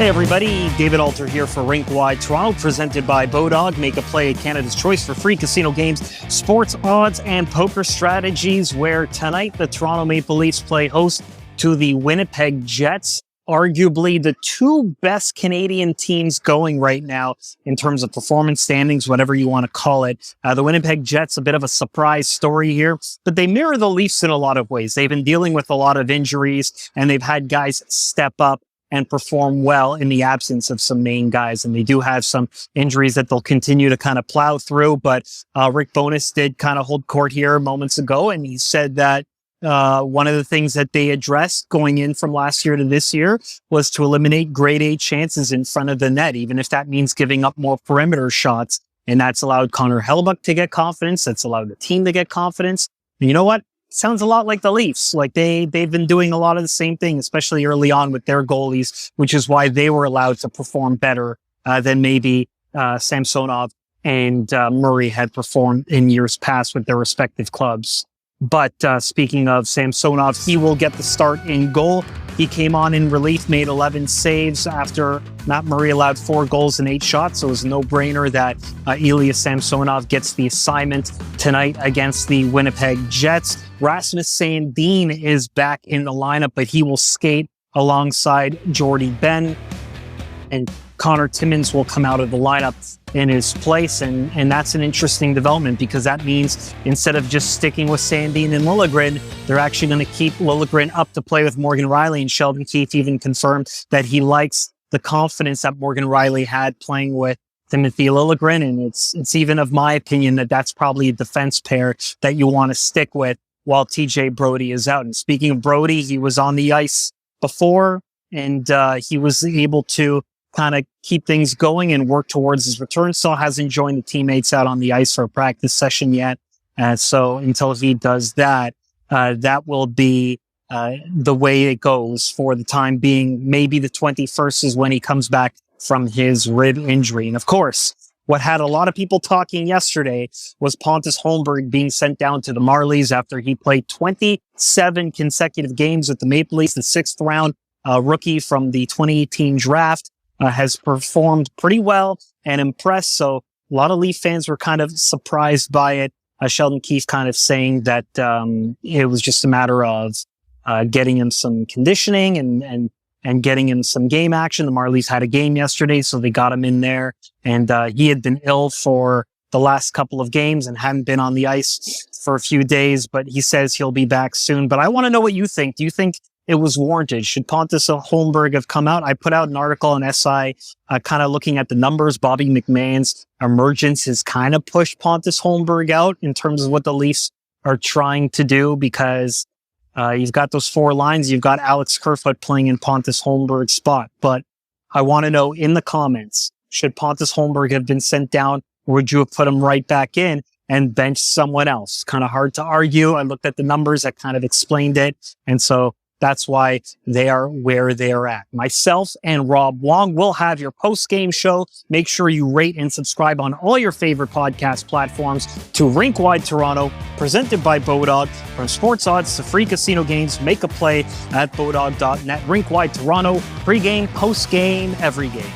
Hey everybody, David Alter here for Rink Toronto, presented by Bodog. Make a play, Canada's choice for free casino games, sports odds, and poker strategies, where tonight the Toronto Maple Leafs play host to the Winnipeg Jets, arguably the two best Canadian teams going right now in terms of performance standings, whatever you want to call it. The Winnipeg Jets, a bit of a surprise story here, but they mirror the Leafs in a lot of ways. They've been dealing with a lot of injuries, and they've had guys step up and perform well in the absence of some main guys. And they do have some injuries that they'll continue to kind of plow through. But Rick Bowness did kind of hold court here moments ago, and he said that one of the things that they addressed going in from last year to this year was to eliminate grade A chances in front of the net, even if that means giving up more perimeter shots. And that's allowed Connor Hellebuyck to get confidence. That's allowed the team to get confidence. And you know what? Sounds a lot like the Leafs. Like they've been doing a lot of the same thing, especially early on with their goalies, which is why they were allowed to perform better than maybe Samsonov and Murray had performed in years past with their respective clubs. But speaking of Samsonov, he will get the start in goal. He came on in relief, made 11 saves after Matt Murray allowed 4 goals and 8 shots. So it was a no-brainer that Ilya Samsonov gets the assignment tonight against the Winnipeg Jets. Rasmus Sandin is back in the lineup, but he will skate alongside Jordy Ben. And Connor Timmins will come out of the lineup in his place. And that's an interesting development, because that means instead of just sticking with Sandin and Liljegren, they're actually going to keep Liljegren up to play with Morgan Rielly. And Sheldon Keefe even confirmed that he likes the confidence that Morgan Rielly had playing with Timothy Liljegren. And it's even of my opinion that that's probably a defense pair that you want to stick with while TJ Brody is out. And speaking of Brody, he was on the ice before, and he was able to kind of keep things going and work towards his return. Still hasn't joined the teammates out on the ice for a practice session yet. So until he does that, that will be the way it goes for the time being. Maybe the 21st is when he comes back from his rib injury. And of course, what had a lot of people talking yesterday was Pontus Holmberg being sent down to the Marlies after he played 27 consecutive games with the Maple Leafs, the 6th round rookie from the 2018 draft. Has performed pretty well and impressed. So a lot of Leaf fans were kind of surprised by it. Sheldon Keefe kind of saying that it was just a matter of getting him some conditioning and getting him some game action. The Marlies had a game yesterday, so they got him in there. And he had been ill for the last couple of games and hadn't been on the ice for a few days, but he says he'll be back soon. But I want to know what you think. Do you think it was warranted? Should Pontus Holmberg have come out? I put out an article on SI kind of looking at the numbers. Bobby McMahon's emergence has kind of pushed Pontus Holmberg out in terms of what the Leafs are trying to do, because you've got those 4 lines. You've got Alex Kerfoot playing in Pontus Holmberg's spot. But I want to know in the comments, should Pontus Holmberg have been sent down, or would you have put him right back in and benched someone else? Kind of hard to argue. I looked at the numbers that kind of explained it. And so that's why they are where they are at. Myself and Rob Wong will have your post-game show. Make sure you rate and subscribe on all your favorite podcast platforms to Rink Toronto, presented by Bodog. From sports odds to free casino games, make a play at bodog.net. Rink Toronto, pre-game, post-game, every game.